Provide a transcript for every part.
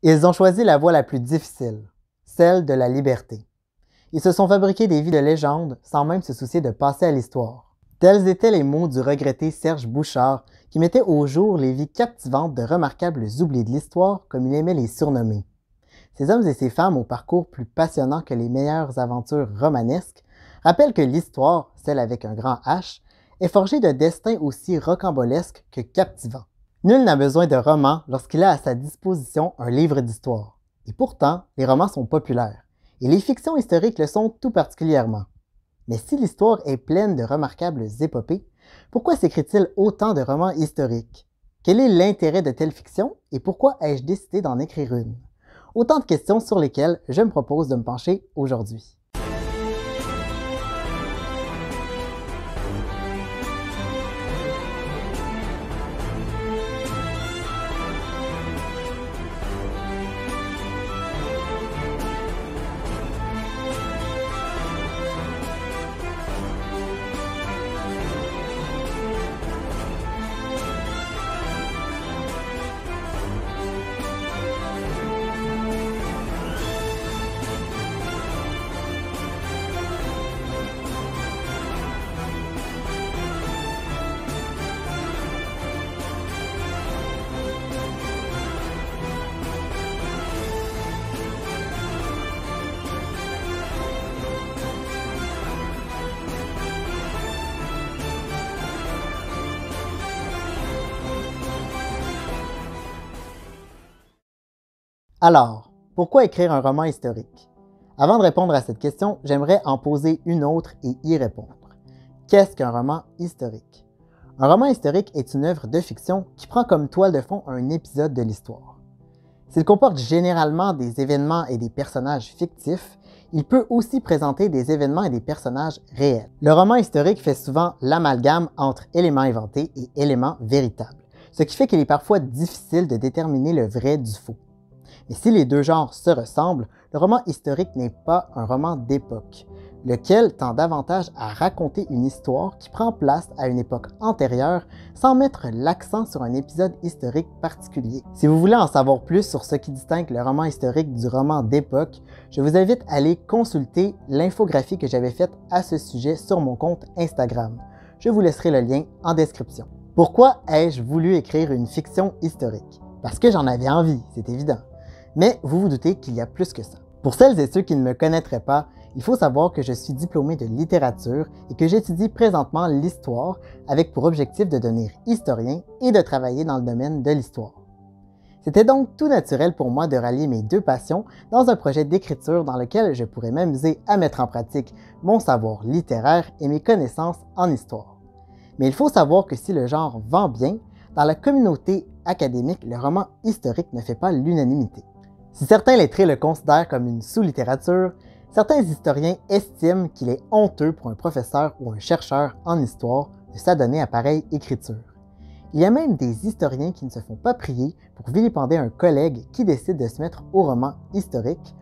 Ils ont choisi la voie la plus difficile, celle de la liberté. Ils se sont fabriqués des vies de légende sans même se soucier de passer à l'histoire. Tels étaient les mots du regretté Serge Bouchard qui mettait au jour les vies captivantes de remarquables oubliés de l'histoire comme il aimait les surnommer. Ces hommes et ces femmes au parcours plus passionnant que les meilleures aventures romanesques rappellent que l'histoire, celle avec un grand H, est forgée de destins aussi rocambolesques que captivants. Nul n'a besoin de romans lorsqu'il a à sa disposition un livre d'histoire. Et pourtant, les romans sont populaires, et les fictions historiques le sont tout particulièrement. Mais si l'histoire est pleine de remarquables épopées, pourquoi s'écrit-il autant de romans historiques? Quel est l'intérêt de telle fiction et pourquoi ai-je décidé d'en écrire une? Autant de questions sur lesquelles je me propose de me pencher aujourd'hui. Alors, pourquoi écrire un roman historique? Avant de répondre à cette question, j'aimerais en poser une autre et y répondre. Qu'est-ce qu'un roman historique? Un roman historique est une œuvre de fiction qui prend comme toile de fond un épisode de l'histoire. S'il comporte généralement des événements et des personnages fictifs, il peut aussi présenter des événements et des personnages réels. Le roman historique fait souvent l'amalgame entre éléments inventés et éléments véritables, ce qui fait qu'il est parfois difficile de déterminer le vrai du faux. Mais si les deux genres se ressemblent, le roman historique n'est pas un roman d'époque, lequel tend davantage à raconter une histoire qui prend place à une époque antérieure sans mettre l'accent sur un épisode historique particulier. Si vous voulez en savoir plus sur ce qui distingue le roman historique du roman d'époque, je vous invite à aller consulter l'infographie que j'avais faite à ce sujet sur mon compte Instagram. Je vous laisserai le lien en description. Pourquoi ai-je voulu écrire une fiction historique? Parce que j'en avais envie, c'est évident. Mais vous vous doutez qu'il y a plus que ça. Pour celles et ceux qui ne me connaîtraient pas, il faut savoir que je suis diplômé de littérature et que j'étudie présentement l'histoire avec pour objectif de devenir historien et de travailler dans le domaine de l'histoire. C'était donc tout naturel pour moi de rallier mes deux passions dans un projet d'écriture dans lequel je pourrais m'amuser à mettre en pratique mon savoir littéraire et mes connaissances en histoire. Mais il faut savoir que si le genre vend bien, dans la communauté académique, le roman historique ne fait pas l'unanimité. Si certains lettrés le considèrent comme une sous-littérature, certains historiens estiment qu'il est honteux pour un professeur ou un chercheur en histoire de s'adonner à pareille écriture. Il y a même des historiens qui ne se font pas prier pour vilipender un collègue qui décide de se mettre au roman historique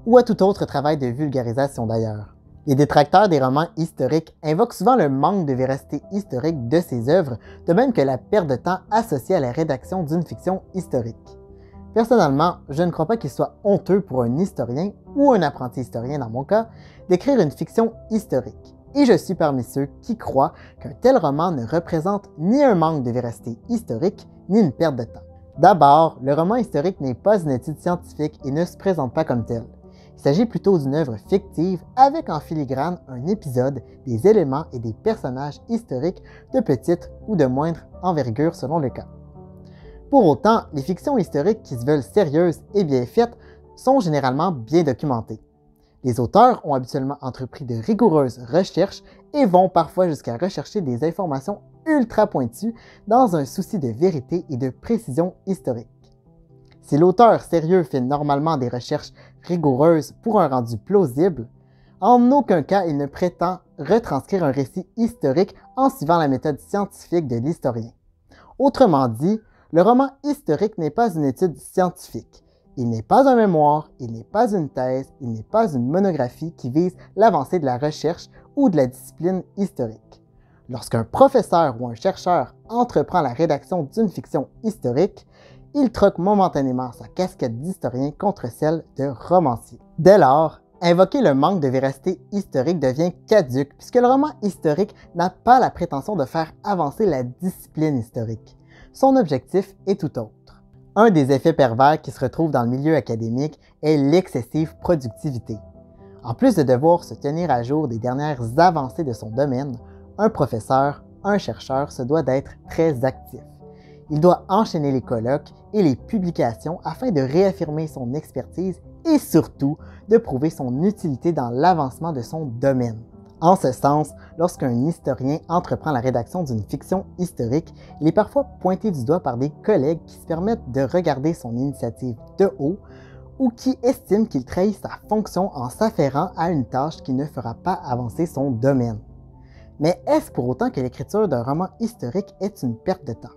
ou à tout autre travail de vulgarisation d'ailleurs. Les détracteurs des romans historiques invoquent souvent le manque de véracité historique de ces œuvres, de même que la perte de temps associée à la rédaction d'une fiction historique. Personnellement, je ne crois pas qu'il soit honteux pour un historien, ou un apprenti historien dans mon cas, d'écrire une fiction historique. Et je suis parmi ceux qui croient qu'un tel roman ne représente ni un manque de véracité historique, ni une perte de temps. D'abord, le roman historique n'est pas une étude scientifique et ne se présente pas comme tel. Il s'agit plutôt d'une œuvre fictive avec en filigrane un épisode, des éléments et des personnages historiques de petite ou de moindre envergure selon le cas. Pour autant, les fictions historiques qui se veulent sérieuses et bien faites sont généralement bien documentées. Les auteurs ont habituellement entrepris de rigoureuses recherches et vont parfois jusqu'à rechercher des informations ultra pointues dans un souci de vérité et de précision historique. Si l'auteur sérieux fait normalement des recherches rigoureuses pour un rendu plausible, en aucun cas il ne prétend retranscrire un récit historique en suivant la méthode scientifique de l'historien. Autrement dit, le roman historique n'est pas une étude scientifique. Il n'est pas un mémoire, il n'est pas une thèse, il n'est pas une monographie qui vise l'avancée de la recherche ou de la discipline historique. Lorsqu'un professeur ou un chercheur entreprend la rédaction d'une fiction historique, il troque momentanément sa casquette d'historien contre celle de romancier. Dès lors, invoquer le manque de véracité historique devient caduc puisque le roman historique n'a pas la prétention de faire avancer la discipline historique. Son objectif est tout autre. Un des effets pervers qui se retrouve dans le milieu académique est l'excessive productivité. En plus de devoir se tenir à jour des dernières avancées de son domaine, un professeur, un chercheur se doit d'être très actif. Il doit enchaîner les colloques et les publications afin de réaffirmer son expertise et surtout de prouver son utilité dans l'avancement de son domaine. En ce sens, lorsqu'un historien entreprend la rédaction d'une fiction historique, il est parfois pointé du doigt par des collègues qui se permettent de regarder son initiative de haut ou qui estiment qu'il trahit sa fonction en s'affairant à une tâche qui ne fera pas avancer son domaine. Mais est-ce pour autant que l'écriture d'un roman historique est une perte de temps?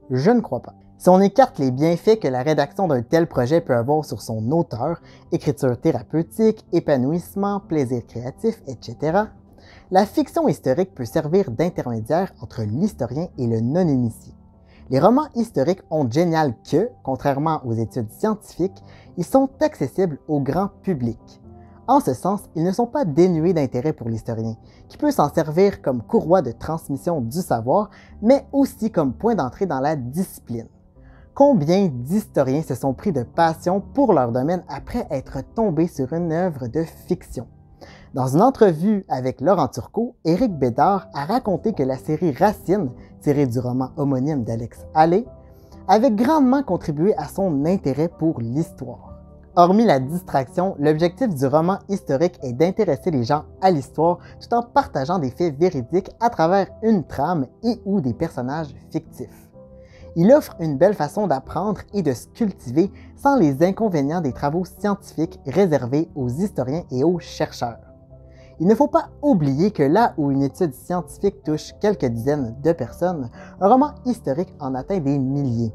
Je ne crois pas. Si on écarte les bienfaits que la rédaction d'un tel projet peut avoir sur son auteur, écriture thérapeutique, épanouissement, plaisir créatif, etc., la fiction historique peut servir d'intermédiaire entre l'historien et le non-initié. Les romans historiques ont de génial que, contrairement aux études scientifiques, ils sont accessibles au grand public. En ce sens, ils ne sont pas dénués d'intérêt pour l'historien, qui peut s'en servir comme courroie de transmission du savoir, mais aussi comme point d'entrée dans la discipline. Combien d'historiens se sont pris de passion pour leur domaine après être tombés sur une œuvre de fiction? Dans une entrevue avec Laurent Turcot, Éric Bédard a raconté que la série Racine, tirée du roman homonyme d'Alex Haley, avait grandement contribué à son intérêt pour l'histoire. Hormis la distraction, l'objectif du roman historique est d'intéresser les gens à l'histoire tout en partageant des faits véridiques à travers une trame et ou des personnages fictifs. Il offre une belle façon d'apprendre et de se cultiver sans les inconvénients des travaux scientifiques réservés aux historiens et aux chercheurs. Il ne faut pas oublier que là où une étude scientifique touche quelques dizaines de personnes, un roman historique en atteint des milliers.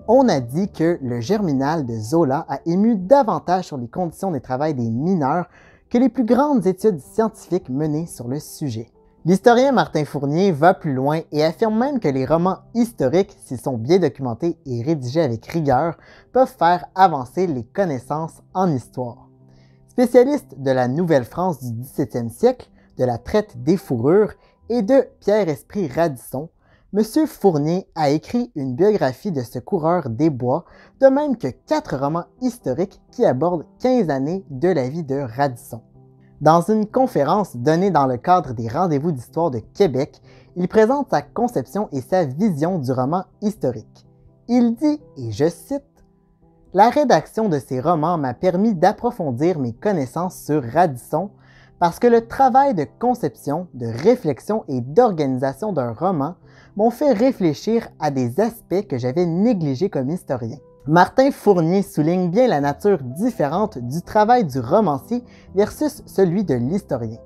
On a dit que le Germinal de Zola a ému davantage sur les conditions de travail des mineurs que les plus grandes études scientifiques menées sur le sujet. L'historien Martin Fournier va plus loin et affirme même que les romans historiques, s'ils sont bien documentés et rédigés avec rigueur, peuvent faire avancer les connaissances en histoire. Spécialiste de la Nouvelle-France du 17e siècle, de la traite des fourrures et de Pierre-Esprit Radisson, M. Fournier a écrit une biographie de ce coureur des bois, de même que 4 romans historiques qui abordent 15 années de la vie de Radisson. Dans une conférence donnée dans le cadre des Rendez-vous d'histoire de Québec, il présente sa conception et sa vision du roman historique. Il dit, et je cite, « La rédaction de ces romans m'a permis d'approfondir mes connaissances sur Radisson parce que le travail de conception, de réflexion et d'organisation d'un roman m'ont fait réfléchir à des aspects que j'avais négligés comme historien. » Martin Fournier souligne bien la nature différente du travail du romancier versus celui de l'historien.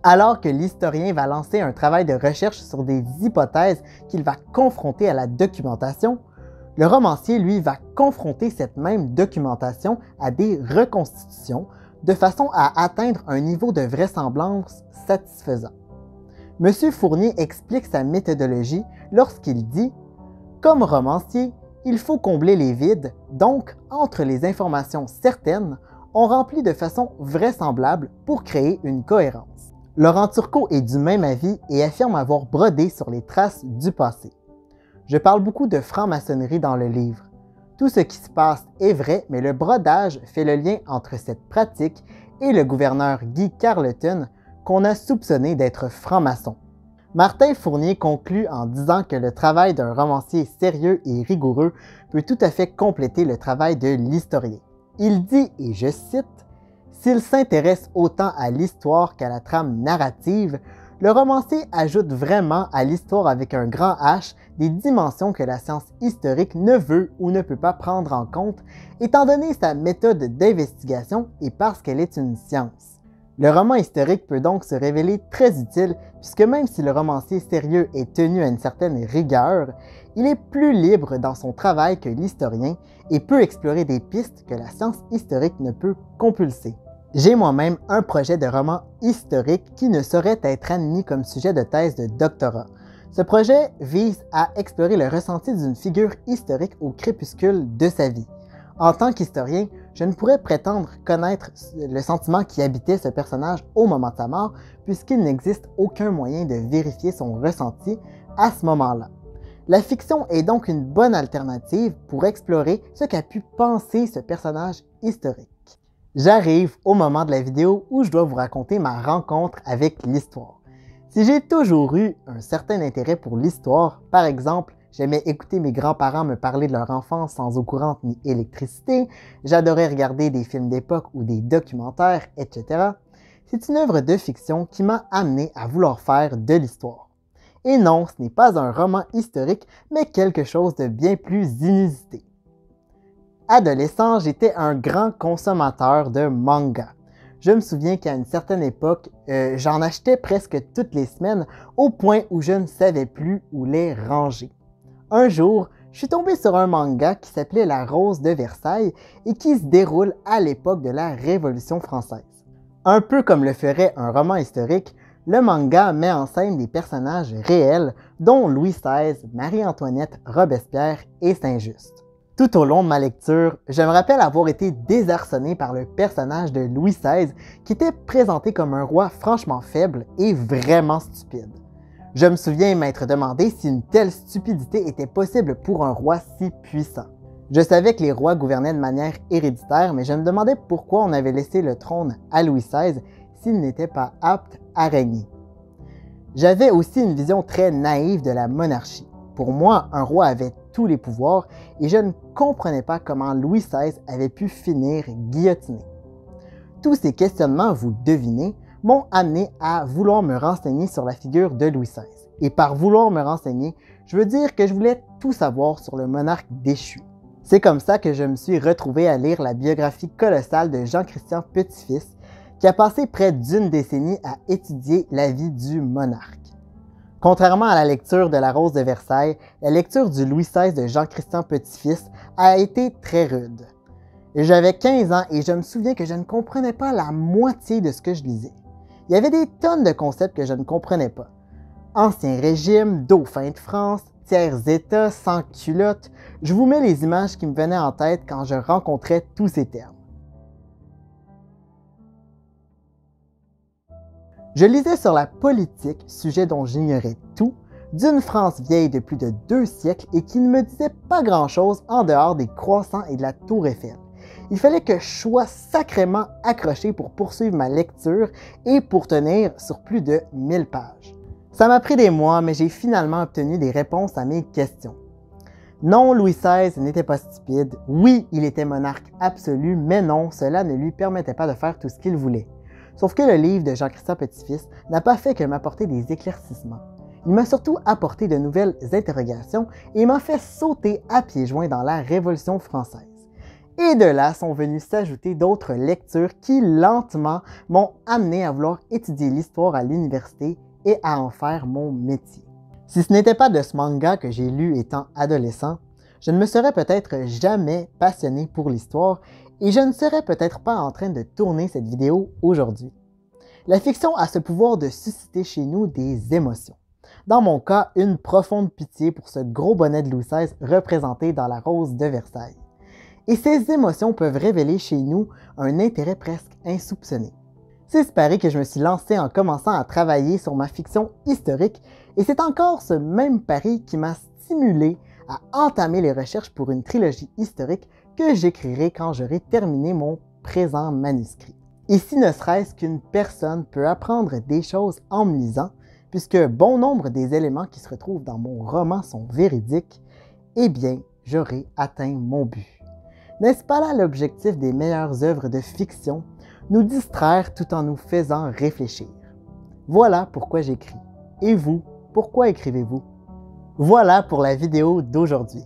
Alors que l'historien va lancer un travail de recherche sur des hypothèses qu'il va confronter à la documentation, le romancier, lui, va confronter cette même documentation à des reconstitutions de façon à atteindre un niveau de vraisemblance satisfaisant. M. Fournier explique sa méthodologie lorsqu'il dit « Comme romancier, il faut combler les vides, donc entre les informations certaines, on remplit de façon vraisemblable pour créer une cohérence. » Laurent Turcot est du même avis et affirme avoir brodé sur les traces du passé. Je parle beaucoup de franc-maçonnerie dans le livre. Tout ce qui se passe est vrai, mais le brodage fait le lien entre cette pratique et le gouverneur Guy Carleton, qu'on a soupçonné d'être franc-maçon. Martin Fournier conclut en disant que le travail d'un romancier sérieux et rigoureux peut tout à fait compléter le travail de l'historien. Il dit, et je cite, « S'il s'intéresse autant à l'histoire qu'à la trame narrative, le romancier ajoute vraiment à l'histoire avec un grand H des dimensions que la science historique ne veut ou ne peut pas prendre en compte, étant donné sa méthode d'investigation et parce qu'elle est une science. Le roman historique peut donc se révéler très utile puisque même si le romancier sérieux est tenu à une certaine rigueur, il est plus libre dans son travail que l'historien et peut explorer des pistes que la science historique ne peut compulser. J'ai moi-même un projet de roman historique qui ne saurait être admis comme sujet de thèse de doctorat. Ce projet vise à explorer le ressenti d'une figure historique au crépuscule de sa vie. En tant qu'historien, je ne pourrais prétendre connaître le sentiment qui habitait ce personnage au moment de sa mort, puisqu'il n'existe aucun moyen de vérifier son ressenti à ce moment-là. La fiction est donc une bonne alternative pour explorer ce qu'a pu penser ce personnage historique. J'arrive au moment de la vidéo où je dois vous raconter ma rencontre avec l'histoire. Si j'ai toujours eu un certain intérêt pour l'histoire, par exemple, j'aimais écouter mes grands-parents me parler de leur enfance sans eau courante ni électricité, j'adorais regarder des films d'époque ou des documentaires, etc. C'est une œuvre de fiction qui m'a amené à vouloir faire de l'histoire. Et non, ce n'est pas un roman historique, mais quelque chose de bien plus inusité. Adolescent, j'étais un grand consommateur de manga. Je me souviens qu'à une certaine époque, j'en achetais presque toutes les semaines au point où je ne savais plus où les ranger. Un jour, je suis tombé sur un manga qui s'appelait La Rose de Versailles et qui se déroule à l'époque de la Révolution française. Un peu comme le ferait un roman historique, le manga met en scène des personnages réels dont Louis XVI, Marie-Antoinette, Robespierre et Saint-Just. Tout au long de ma lecture, je me rappelle avoir été désarçonné par le personnage de Louis XVI qui était présenté comme un roi franchement faible et vraiment stupide. Je me souviens m'être demandé si une telle stupidité était possible pour un roi si puissant. Je savais que les rois gouvernaient de manière héréditaire, mais je me demandais pourquoi on avait laissé le trône à Louis XVI s'il n'était pas apte à régner. J'avais aussi une vision très naïve de la monarchie. Pour moi, un roi avait tous les pouvoirs et je ne comprenais pas comment Louis XVI avait pu finir guillotiné. Tous ces questionnements, vous devinez, m'ont amené à vouloir me renseigner sur la figure de Louis XVI. Et par vouloir me renseigner, je veux dire que je voulais tout savoir sur le monarque déchu. C'est comme ça que je me suis retrouvé à lire la biographie colossale de Jean-Christian Petit-Fils, qui a passé près d'une décennie à étudier la vie du monarque. Contrairement à la lecture de La Rose de Versailles, la lecture du Louis XVI de Jean-Christian Petit-Fils a été très rude. J'avais 15 ans et je me souviens que je ne comprenais pas la moitié de ce que je lisais. Il y avait des tonnes de concepts que je ne comprenais pas. Ancien régime, dauphin de France, tiers-état, sans culotte, je vous mets les images qui me venaient en tête quand je rencontrais tous ces termes. Je lisais sur la politique, sujet dont j'ignorais tout, d'une France vieille de plus de 2 siècles et qui ne me disait pas grand-chose en dehors des croissants et de la tour Eiffel. Il fallait que je sois sacrément accroché pour poursuivre ma lecture et pour tenir sur plus de 1000 pages. Ça m'a pris des mois, mais j'ai finalement obtenu des réponses à mes questions. Non, Louis XVI n'était pas stupide. Oui, il était monarque absolu, mais non, cela ne lui permettait pas de faire tout ce qu'il voulait. Sauf que le livre de Jean-Christian Petit-Fils n'a pas fait que m'apporter des éclaircissements. Il m'a surtout apporté de nouvelles interrogations et m'a fait sauter à pieds joints dans la Révolution française. Et de là sont venues s'ajouter d'autres lectures qui, lentement, m'ont amené à vouloir étudier l'histoire à l'université et à en faire mon métier. Si ce n'était pas de ce manga que j'ai lu étant adolescent, je ne me serais peut-être jamais passionné pour l'histoire et je ne serais peut-être pas en train de tourner cette vidéo aujourd'hui. La fiction a ce pouvoir de susciter chez nous des émotions. Dans mon cas, une profonde pitié pour ce gros bonnet de Louis XVI représenté dans La Rose de Versailles. Et ces émotions peuvent révéler chez nous un intérêt presque insoupçonné. C'est ce pari que je me suis lancé en commençant à travailler sur ma fiction historique et c'est encore ce même pari qui m'a stimulé à entamer les recherches pour une trilogie historique que j'écrirai quand j'aurai terminé mon présent manuscrit. Et si ne serait-ce qu'une personne peut apprendre des choses en me lisant, puisque bon nombre des éléments qui se retrouvent dans mon roman sont véridiques, eh bien, j'aurai atteint mon but. N'est-ce pas là l'objectif des meilleures œuvres de fiction, nous distraire tout en nous faisant réfléchir? Voilà pourquoi j'écris. Et vous, pourquoi écrivez-vous? Voilà pour la vidéo d'aujourd'hui.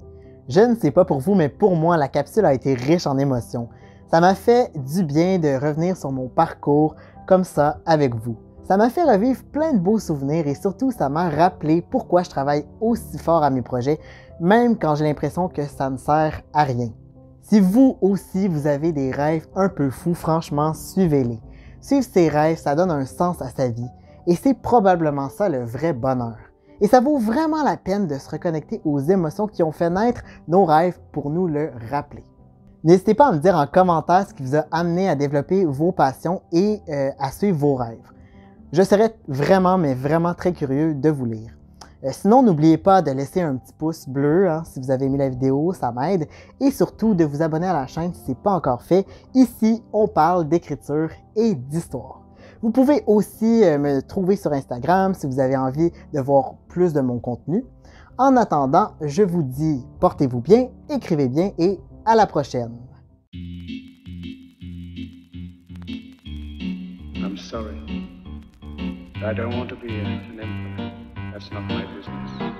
Je ne sais pas pour vous, mais pour moi, la capsule a été riche en émotions. Ça m'a fait du bien de revenir sur mon parcours comme ça avec vous. Ça m'a fait revivre plein de beaux souvenirs et surtout, ça m'a rappelé pourquoi je travaille aussi fort à mes projets, même quand j'ai l'impression que ça ne sert à rien. Si vous aussi, vous avez des rêves un peu fous, franchement, suivez-les. Suivre ses rêves, ça donne un sens à sa vie et c'est probablement ça le vrai bonheur. Et ça vaut vraiment la peine de se reconnecter aux émotions qui ont fait naître nos rêves pour nous le rappeler. N'hésitez pas à me dire en commentaire ce qui vous a amené à développer vos passions et à suivre vos rêves. Je serais vraiment, mais vraiment très curieux de vous lire. Sinon, n'oubliez pas de laisser un petit pouce bleu si vous avez aimé la vidéo, ça m'aide. Et surtout, de vous abonner à la chaîne si ce n'est pas encore fait. Ici, on parle d'écriture et d'histoire. Vous pouvez aussi me trouver sur Instagram si vous avez envie de voir plus de mon contenu. En attendant, je vous dis portez-vous bien, écrivez bien et à la prochaine. I'm sorry. I don't want to be an emperor. That's not my business.